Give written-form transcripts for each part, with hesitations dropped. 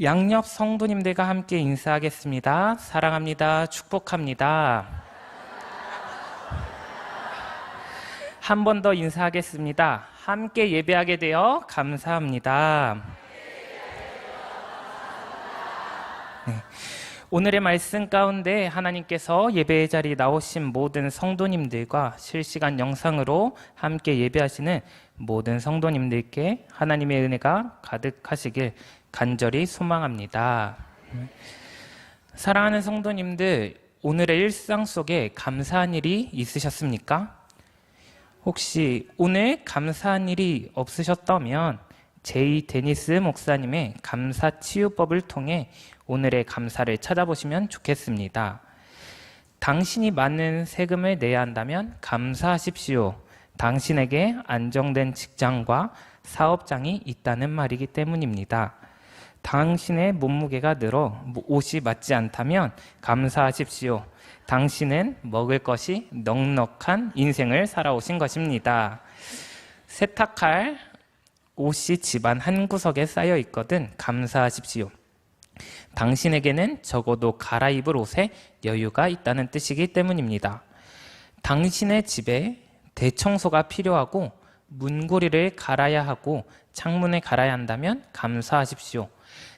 양옆 성도님들과 함께 인사하겠습니다. 사랑합니다. 축복합니다. 한 번 더 인사하겠습니다. 함께 예배하게 되어 감사합니다. 네. 오늘의 말씀 가운데 하나님께서 예배의 자리에 나오신 모든 성도님들과 실시간 영상으로 함께 예배하시는 모든 성도님들께 하나님의 은혜가 가득하시길 간절히 소망합니다. 사랑하는 성도님들, 오늘의 일상 속에 감사한 일이 있으셨습니까? 혹시 오늘 감사한 일이 없으셨다면 제이 데니스 목사님의 감사치유법을 통해 오늘의 감사를 찾아보시면 좋겠습니다. 당신이 많은 세금을 내야 한다면 감사하십시오. 당신에게 안정된 직장과 사업장이 있다는 말이기 때문입니다. 당신의 몸무게가 늘어 옷이 맞지 않다면 감사하십시오. 당신은 먹을 것이 넉넉한 인생을 살아오신 것입니다. 세탁할 옷이 집안 한 구석에 쌓여 있거든 감사하십시오. 당신에게는 적어도 갈아입을 옷에 여유가 있다는 뜻이기 때문입니다. 당신의 집에 대청소가 필요하고 문고리를 갈아야 하고 창문을 갈아야 한다면 감사하십시오.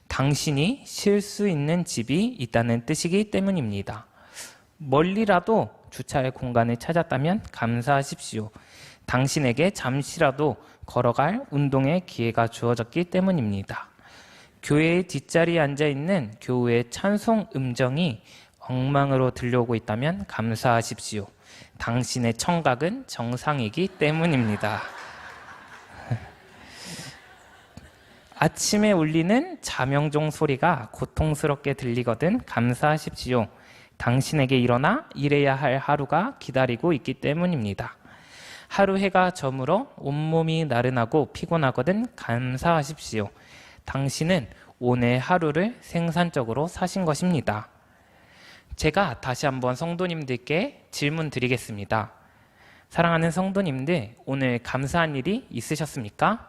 당신이 쉴 수 있는 집이 있다는 뜻이기 때문입니다. 멀리라도 주차할 공간을 찾았다면 감사하십시오. 당신에게 잠시라도 걸어갈 운동의 기회가 주어졌기 때문입니다. 교회의 뒷자리에 앉아있는 교우의 찬송 음정이 엉망으로 들려오고 있다면 감사하십시오. 당신의 청각은 정상이기 때문입니다. 아침에 울리는 자명종 소리가 고통스럽게 들리거든 감사하십시오. 당신에게 일어나 일해야 할 하루가 기다리고 있기 때문입니다. 하루 해가 저물어 온몸이 나른하고 피곤하거든 감사하십시오. 당신은 오늘 하루를 생산적으로 사신 것입니다. 제가 다시 한번 성도님들께 질문 드리겠습니다. 사랑하는 성도님들, 오늘 감사한 일이 있으셨습니까?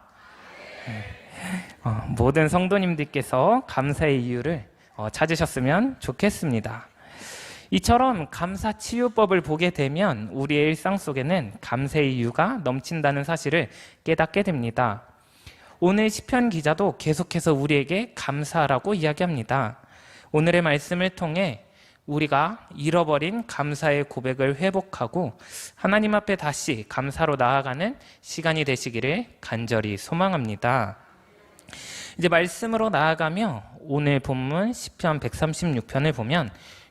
모든 성도님들께서 감사의 이유를 찾으셨으면 좋겠습니다. 이처럼 감사치유법을 보게 되면 우리의 일상 속에는 감사의 이유가 넘친다는 사실을 깨닫게 됩니다. 오늘 시편 기자도 계속해서 우리에게 감사하라고 이야기합니다. 오늘의 말씀을 통해 우리가 잃어버린 감사의 고백을 회복하고 하나님 앞에 다시 감사로 나아가는 시간이 되시기를 간절히 소망합니다. 이제 말씀으로 나아가며 오늘 본문 시편 136편을 보면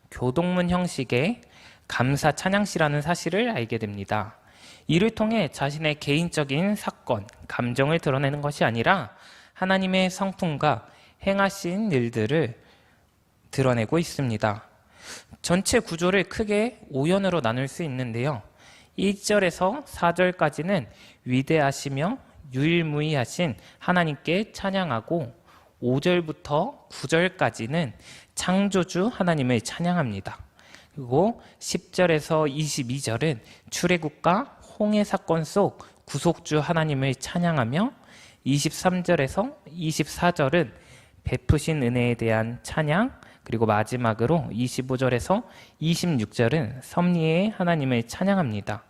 교동문 형식의 감사 찬양시라는 사실을 알게 됩니다. 이를 통해 자신의 개인적인 사건, 감정을 드러내는 것이 아니라 하나님의 성품과 행하신 일들을 드러내고 있습니다. 전체 구조를 크게 5연으로 나눌 수 있는데요. 1절에서 4절까지는 위대하시며 유일무이하신 하나님께 찬양하고 5절부터 9절까지는 창조주 하나님을 찬양합니다. 그리고 10절에서 22절은 출애굽과 홍해 사건 속 구속주 하나님을 찬양하며 23절에서 24절은 베푸신 은혜에 대한 찬양, 그리고 마지막으로 25절에서 26절은 섭리의 하나님을 찬양합니다.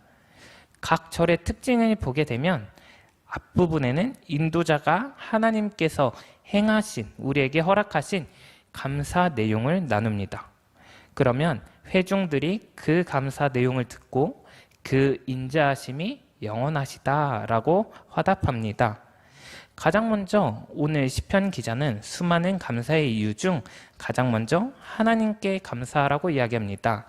각 절의 특징을 보게 되면 앞부분에는 인도자가 하나님께서 행하신, 우리에게 허락하신 감사 내용을 나눕니다. 그러면 회중들이 그 감사 내용을 듣고 그 인자하심이 영원하시다라고 화답합니다. 가장 먼저 오늘 시편 기자는 수많은 감사의 이유 중 가장 먼저 하나님께 감사하라고 이야기합니다.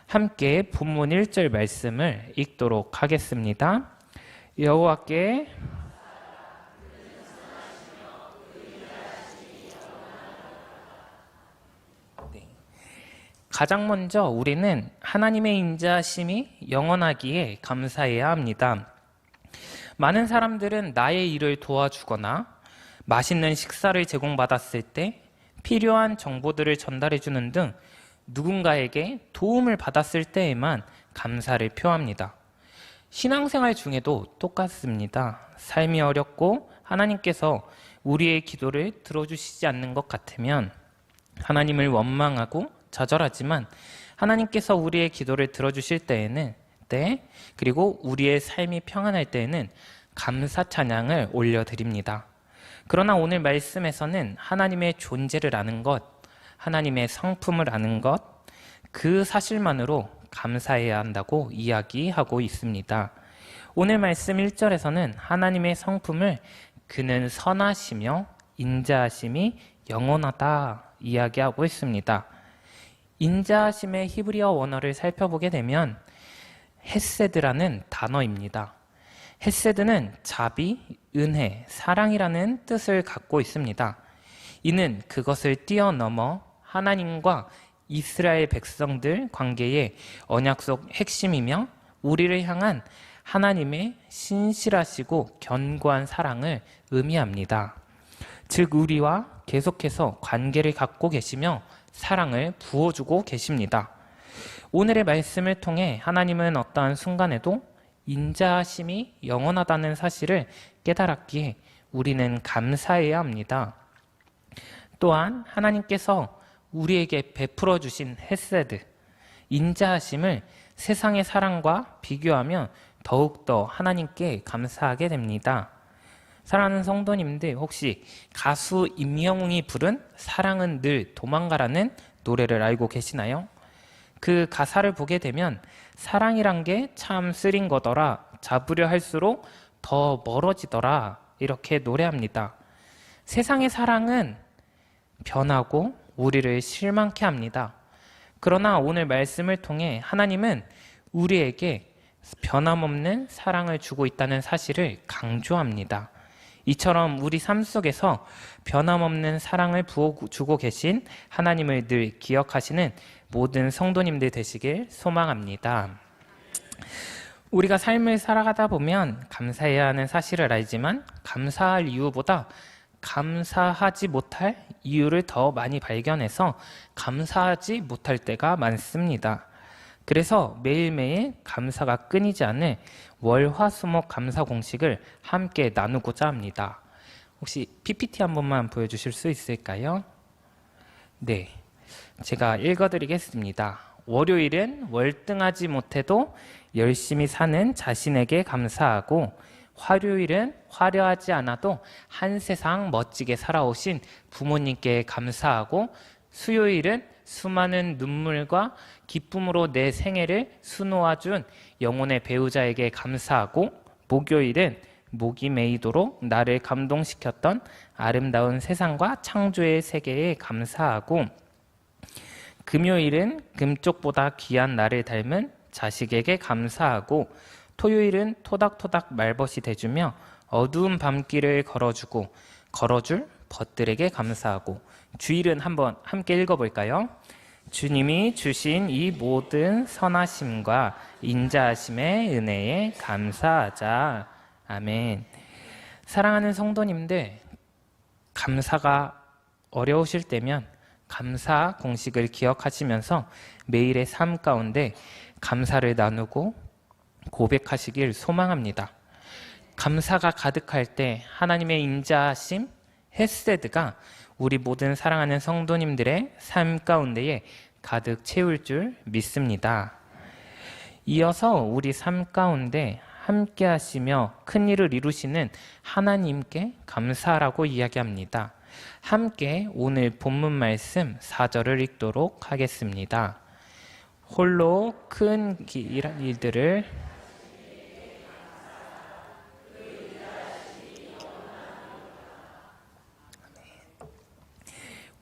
함께 본문 1절 말씀을 읽도록 하겠습니다. 여호와께 가장 먼저 우리는 하나님의 인자하심이 영원하기에 감사해야 합니다. 많은 사람들은 나의 일을 도와주거나 맛있는 식사를 제공받았을 때 필요한 정보들을 전달해주는 등 누군가에게 도움을 받았을 때에만 감사를 표합니다. 신앙생활 중에도 똑같습니다. 삶이 어렵고 하나님께서 우리의 기도를 들어주시지 않는 것 같으면 하나님을 원망하고 좌절하지만 하나님께서 우리의 기도를 들어주실 때에는 그리고 우리의 삶이 평안할 때에는 감사 찬양을 올려드립니다. 그러나 오늘 말씀에서는 하나님의 존재를 아는 것, 하나님의 성품을 아는 것, 그 사실만으로 감사해야 한다고 이야기하고 있습니다. 오늘 말씀 1절에서는 하나님의 성품을 그는 선하시며 인자하심이 영원하다 이야기하고 있습니다. 인자하심의 히브리어 원어를 살펴보게 되면 헤세드라는 단어입니다. 헤세드는 자비, 은혜, 사랑이라는 뜻을 갖고 있습니다. 이는 그것을 뛰어넘어 하나님과 이스라엘 백성들 관계의 언약 속 핵심이며 우리를 향한 하나님의 신실하시고 견고한 사랑을 의미합니다. 즉 우리와 계속해서 관계를 갖고 계시며 사랑을 부어주고 계십니다. 오늘의 말씀을 통해 하나님은 어떠한 순간에도 인자하심이 영원하다는 사실을 깨달았기에 우리는 감사해야 합니다. 또한 하나님께서 우리에게 베풀어 주신 헤세드, 인자하심을 세상의 사랑과 비교하면 더욱더 하나님께 감사하게 됩니다. 사랑하는 성도님들, 혹시 가수 임영웅이 부른 사랑은 늘 도망가라는 노래를 알고 계시나요? 그 가사를 보게 되면 사랑이란 게 참 쓰린 거더라, 잡으려 할수록 더 멀어지더라 이렇게 노래합니다. 세상의 사랑은 변하고 우리를 실망케 합니다. 그러나 오늘 말씀을 통해 하나님은 우리에게 변함없는 사랑을 주고 있다는 사실을 강조합니다. 이처럼 우리 삶 속에서 변함없는 사랑을 부어주고 계신 하나님을 늘 기억하시는 모든 성도님들 되시길 소망합니다. 우리가 삶을 살아가다 보면 감사해야 하는 사실을 알지만 감사할 이유보다 감사하지 못할 이유를 더 많이 발견해서 감사하지 못할 때가 많습니다. 그래서 매일매일 감사가 끊이지 않을 월화수목 감사 공식을 함께 나누고자 합니다. 혹시 PPT 한 번만 보여주실 수 있을까요? 네, 제가 읽어드리겠습니다. 월요일은 월등하지 못해도 열심히 사는 자신에게 감사하고, 화요일은 화려하지 않아도 한 세상 멋지게 살아오신 부모님께 감사하고, 수요일은 수많은 눈물과 기쁨으로 내 생애를 수놓아준 영혼의 배우자에게 감사하고, 목요일은 목이 메이도록 나를 감동시켰던 아름다운 세상과 창조의 세계에 감사하고, 금요일은 금쪽보다 귀한 나를 닮은 자식에게 감사하고, 토요일은 토닥토닥 말벗이 돼주며 어두운 밤길을 걸어줄 벗들에게 감사하고, 주일은 한번 함께 읽어볼까요? 주님이 주신 이 모든 선하심과 인자하심의 은혜에 감사하자. 아멘. 사랑하는 성도님들, 감사가 어려우실 때면 감사 공식을 기억하시면서 매일의 삶 가운데 감사를 나누고 고백하시길 소망합니다. 감사가 가득할 때 하나님의 인자하심, 헤세드가 우리 모든 사랑하는 성도님들의 삶 가운데에 가득 채울 줄 믿습니다. 이어서 우리 삶 가운데 함께 하시며 큰 일을 이루시는 하나님께 감사하라고 이야기합니다. 함께 오늘 본문 말씀 4절을 읽도록 하겠습니다. 홀로 큰 일들을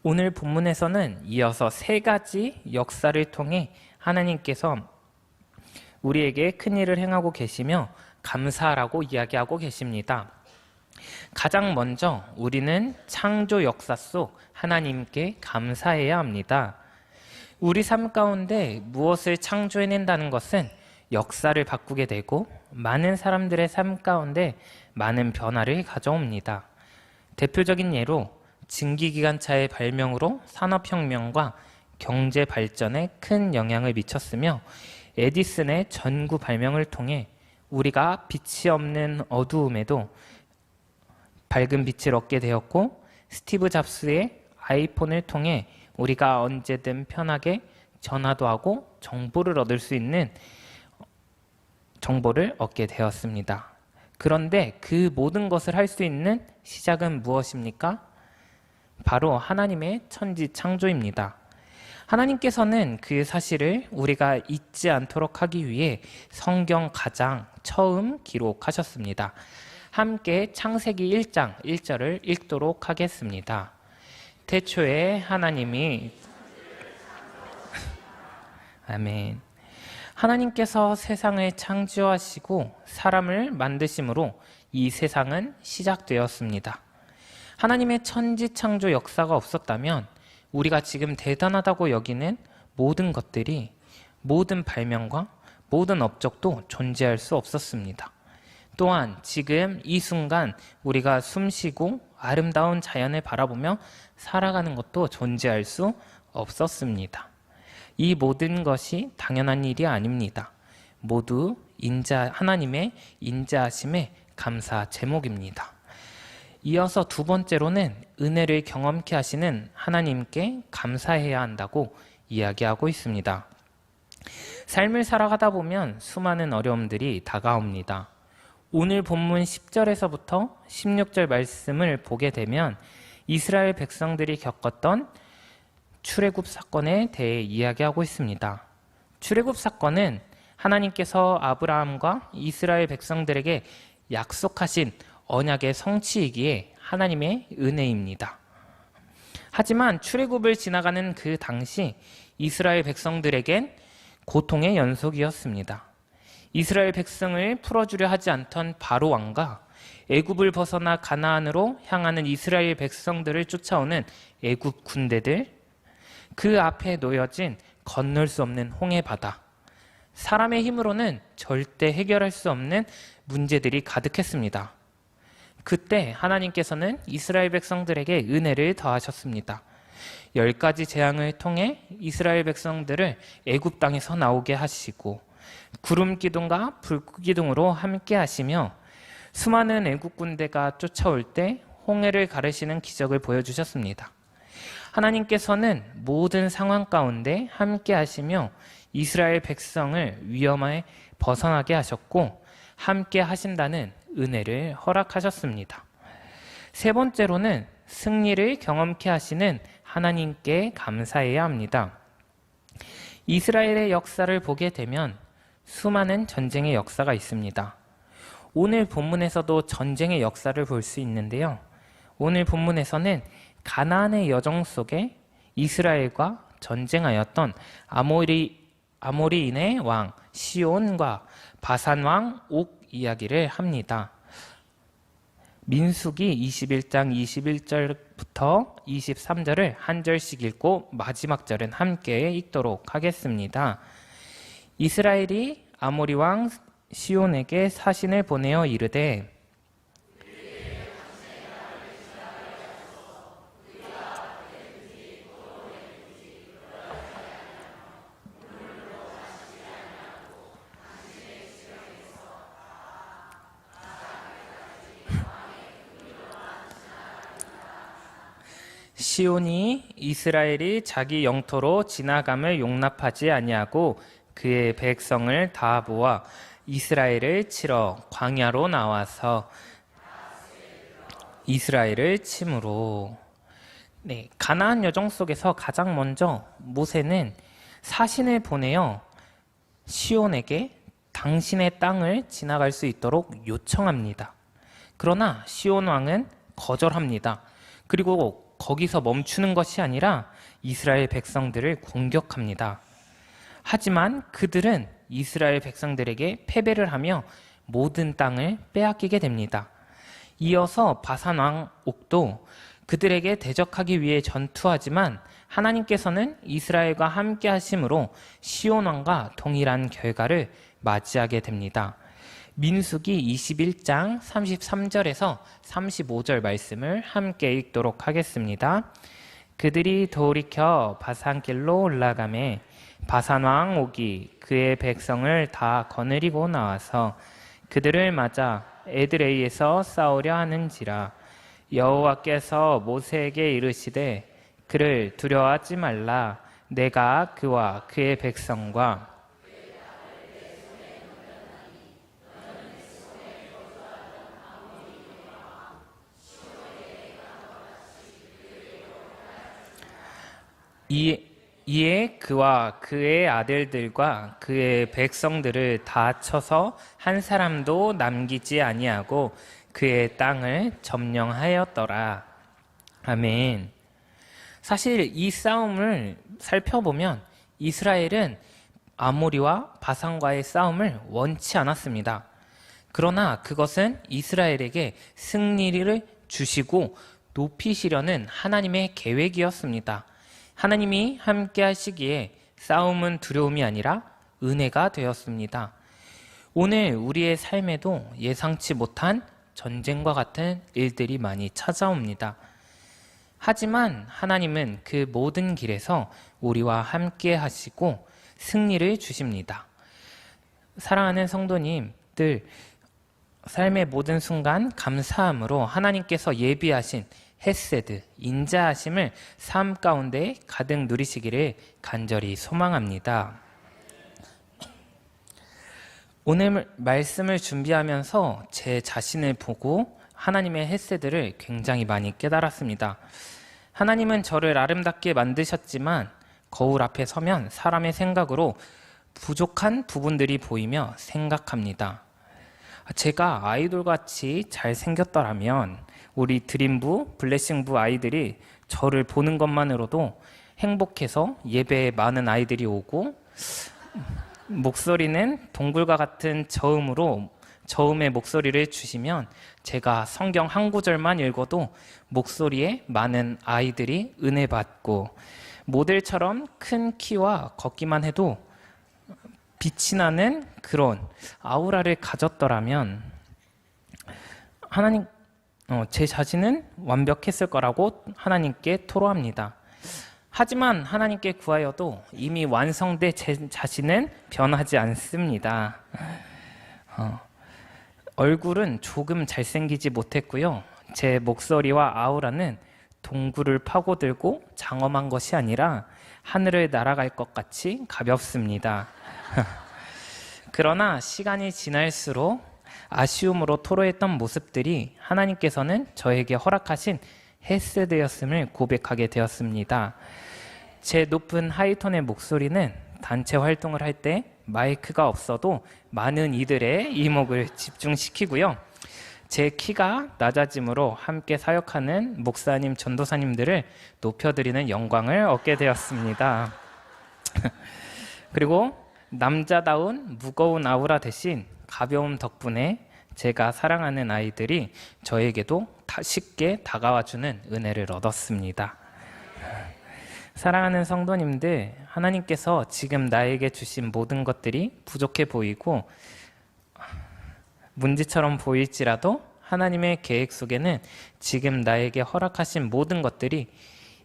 오늘 본문에서는 이어서 세 가지 역사를 통해 하나님께서 우리에게 큰 일을 행하고 계시며 감사하라고 이야기하고 계십니다. 가장 먼저 우리는 창조 역사 속 하나님께 감사해야 합니다. 우리 삶 가운데 무엇을 창조해낸다는 것은 역사를 바꾸게 되고 많은 사람들의 삶 가운데 많은 변화를 가져옵니다. 대표적인 예로 증기기관차의 발명으로 산업혁명과 경제 발전에 큰 영향을 미쳤으며, 에디슨의 전구 발명을 통해 우리가 빛이 없는 어두움에도 밝은 빛을 얻게 되었고 스티브 잡스의 아이폰을 통해 우리가 언제든 편하게 전화도 하고 정보를 얻을 수 있는 정보를 얻게 되었습니다. 그런데 그 모든 것을 할 수 있는 시작은 무엇입니까? 바로 하나님의 천지 창조입니다. 하나님께서는 그 사실을 우리가 잊지 않도록 하기 위해 성경 가장 처음 기록하셨습니다. 함께 창세기 1장 1절을 읽도록 하겠습니다. 태초에 하나님이 아멘. 하나님께서 세상을 창조하시고 사람을 만드심으로 이 세상은 시작되었습니다. 하나님의 천지 창조 역사가 없었다면 우리가 지금 대단하다고 여기는 모든 것들이, 모든 발명과 모든 업적도 존재할 수 없었습니다. 또한 지금 이 순간 우리가 숨쉬고 아름다운 자연을 바라보며 살아가는 것도 존재할 수 없었습니다. 이 모든 것이 당연한 일이 아닙니다. 모두 하나님의 인자하심에 감사 제목입니다. 이어서 두 번째로는 은혜를 경험케 하시는 하나님께 감사해야 한다고 이야기하고 있습니다. 삶을 살아가다 보면 수많은 어려움들이 다가옵니다. 오늘 본문 10절에서부터 16절 말씀을 보게 되면 이스라엘 백성들이 겪었던 출애굽 사건에 대해 이야기하고 있습니다. 출애굽 사건은 하나님께서 아브라함과 이스라엘 백성들에게 약속하신 언약의 성취이기에 하나님의 은혜입니다. 하지만 출애굽을 지나가는 그 당시 이스라엘 백성들에겐 고통의 연속이었습니다. 이스라엘 백성을 풀어주려 하지 않던 바로 왕과 애굽을 벗어나 가나안으로 향하는 이스라엘 백성들을 쫓아오는 애굽 군대들, 그 앞에 놓여진 건널 수 없는 홍해 바다, 사람의 힘으로는 절대 해결할 수 없는 문제들이 가득했습니다. 그때 하나님께서는 이스라엘 백성들에게 은혜를 더하셨습니다. 10가지 재앙을 통해 이스라엘 백성들을 애굽 땅에서 나오게 하시고 구름 기둥과 불 기둥으로 함께 하시며 수많은 애국 군대가 쫓아올 때 홍해를 가르시는 기적을 보여주셨습니다. 하나님께서는 모든 상황 가운데 함께 하시며 이스라엘 백성을 위험에 벗어나게 하셨고 함께 하신다는 은혜를 허락하셨습니다. 세 번째로는 승리를 경험케 하시는 하나님께 감사해야 합니다. 이스라엘의 역사를 보게 되면 수많은 전쟁의 역사가 있습니다. 오늘 본문에서도 전쟁의 역사를 볼 수 있는데요. 오늘 본문에서는 가나안의 여정 속에 이스라엘과 전쟁하였던 아모리인의 왕 시온과 바산 왕 옥 이야기를 합니다. 민수기 21장 21절부터 23절을 한 절씩 읽고 마지막 절은 함께 읽도록 하겠습니다. 이스라엘이 아모리 왕 시온에게 사신을 보내어 이르되 시온이 이스라엘이 자기 영토로 지나감을 용납하지 아니하고 그의 백성을 다 모아 이스라엘을 치러 광야로 나와서 이스라엘을 침으로. 가나안 여정 속에서 가장 먼저 모세는 사신을 보내어 시온에게 당신의 땅을 지나갈 수 있도록 요청합니다. 그러나 시온 왕은 거절합니다. 그리고 거기서 멈추는 것이 아니라 이스라엘 백성들을 공격합니다. 하지만 그들은 이스라엘 백성들에게 패배를 하며 모든 땅을 빼앗기게 됩니다. 이어서 바산 왕 옥도 그들에게 대적하기 위해 전투하지만 하나님께서는 이스라엘과 함께 하심으로 시온 왕과 동일한 결과를 맞이하게 됩니다. 민수기 21장 33절에서 35절 말씀을 함께 읽도록 하겠습니다. 그들이 돌이켜 바산길로 올라가매 바산 왕 옥이 그의 백성을 다 거느리고 나와서 그들을 맞아 에드레이에서 싸우려 하는지라. 여호와께서 모세에게 이르시되 그를 두려워하지 말라. 내가 그와 그의 백성과 이에 그와 그의 아들들과 그의 백성들을 다 쳐서 한 사람도 남기지 아니하고 그의 땅을 점령하였더라. 아멘. 사실 이 싸움을 살펴보면 이스라엘은 아모리와 바산과의 싸움을 원치 않았습니다. 그러나 그것은 이스라엘에게 승리를 주시고 높이시려는 하나님의 계획이었습니다. 하나님이 함께 하시기에 싸움은 두려움이 아니라 은혜가 되었습니다. 오늘 우리의 삶에도 예상치 못한 전쟁과 같은 일들이 많이 찾아옵니다. 하지만 하나님은 그 모든 길에서 우리와 함께 하시고 승리를 주십니다. 사랑하는 성도님들, 삶의 모든 순간 감사함으로 하나님께서 예비하신 헤세드, 인자하심을 삶 가운데 가득 누리시기를 간절히 소망합니다. 오늘 말씀을 준비하면서 제 자신을 보고 하나님의 헤세드를 굉장히 많이 깨달았습니다. 하나님은 저를 아름답게 만드셨지만 거울 앞에 서면 사람의 생각으로 부족한 부분들이 보이며 생각합니다. 제가 아이돌같이 잘생겼더라면 우리 드림부, 블레싱부 아이들이 저를 보는 것만으로도 행복해서 예배에 많은 아이들이 오고, 목소리는 동굴과 같은 저음의 목소리를 주시면 제가 성경 한 구절만 읽어도 목소리에 많은 아이들이 은혜 받고, 모델처럼 큰 키와 걷기만 해도 빛이 나는 그런 아우라를 가졌더라면 하나님, 제 자신은 완벽했을 거라고 하나님께 토로합니다. 하지만 하나님께 구하여도 이미 완성된 제 자신은 변하지 않습니다. 얼굴은 조금 잘생기지 못했고요. 제 목소리와 아우라는 동굴을 파고들고 장엄한 것이 아니라 하늘을 날아갈 것 같이 가볍습니다. 그러나 시간이 지날수록 아쉬움으로 토로했던 모습들이 하나님께서는 저에게 허락하신 헤세드였음을 고백하게 되었습니다. 제 높은 하이톤의 목소리는 단체 활동을 할 때 마이크가 없어도 많은 이들의 이목을 집중시키고요. 제 키가 낮아짐으로 함께 사역하는 목사님, 전도사님들을 높여드리는 영광을 얻게 되었습니다. 그리고 남자다운 무거운 아우라 대신 가벼움 덕분에 제가 사랑하는 아이들이 저에게도 쉽게 다가와주는 은혜를 얻었습니다. 사랑하는 성도님들, 하나님께서 지금 나에게 주신 모든 것들이 부족해 보이고 문제처럼 보일지라도 하나님의 계획 속에는 지금 나에게 허락하신 모든 것들이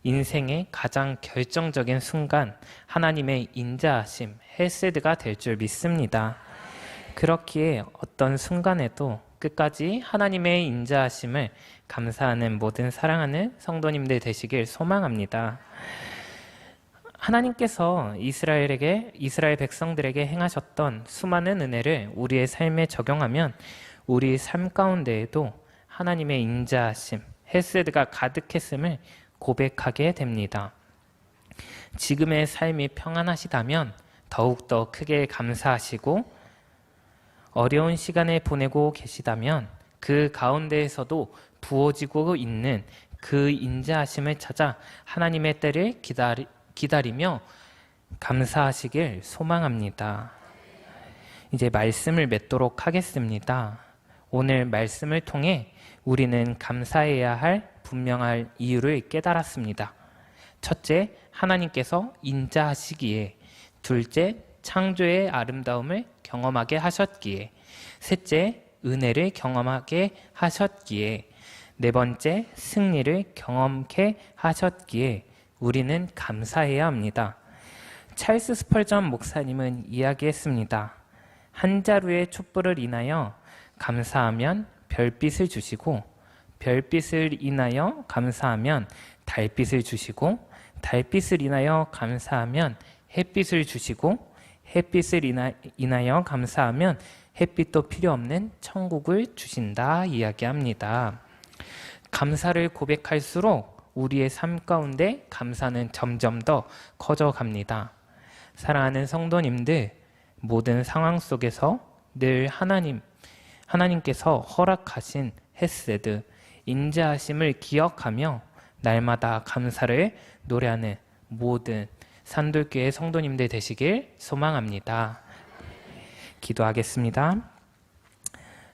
인생의 가장 결정적인 순간 하나님의 인자하심, 헤세드가 될 줄 믿습니다. 그렇기에 어떤 순간에도 끝까지 하나님의 인자하심을 감사하는 모든 사랑하는 성도님들 되시길 소망합니다. 하나님께서 이스라엘 백성들에게 행하셨던 수많은 은혜를 우리의 삶에 적용하면 우리 삶 가운데에도 하나님의 인자하심, 헤세드가 가득했음을 고백하게 됩니다. 지금의 삶이 평안하시다면 더욱더 크게 감사하시고, 어려운 시간을 보내고 계시다면 그 가운데에서도 부어지고 있는 그 인자하심을 찾아 하나님의 때를 기다리며 감사하시길 소망합니다. 이제 말씀을 맺도록 하겠습니다. 오늘 말씀을 통해 우리는 감사해야 할 분명한 이유를 깨달았습니다. 첫째, 하나님께서 인자하시기에. 둘째, 창조의 아름다움을 경험하게 하셨기에. 셋째, 은혜를 경험하게 하셨기에. 네 번째, 승리를 경험케 하셨기에 우리는 감사해야 합니다. 찰스 스펄전 목사님은 이야기했습니다. 한 자루의 촛불을 인하여 감사하면 별빛을 주시고 별빛을 인하여 감사하면 달빛을 주시고 달빛을 인하여 감사하면 햇빛을 주시고 햇빛을 인하여 감사하면 햇빛도 필요 없는 천국을 주신다 이야기합니다. 감사를 고백할수록 우리의 삶 가운데 감사는 점점 더 커져갑니다. 사랑하는 성도님들, 모든 상황 속에서 늘 하나님께서 허락하신 헤세드, 인자하심을 기억하며 날마다 감사를 노래하는 모든 산돌교회 성도님들 되시길 소망합니다. 기도하겠습니다.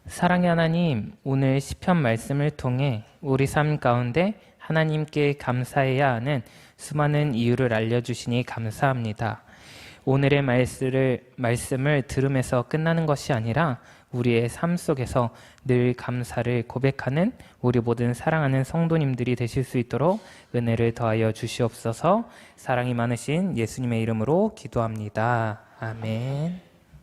사랑의 하나님, 오늘 시편 말씀을 통해 우리 삶 가운데 하나님께 감사해야 하는 수많은 이유를 알려주시니 감사합니다. 오늘의 말씀을 들으면서 끝나는 것이 아니라 우리의 삶 속에서 늘 감사를 고백하는 우리 모든 사랑하는 성도님들이 되실 수 있도록 은혜를 더하여 주시옵소서. 사랑이 많으신 예수님의 이름으로 기도합니다. 아멘.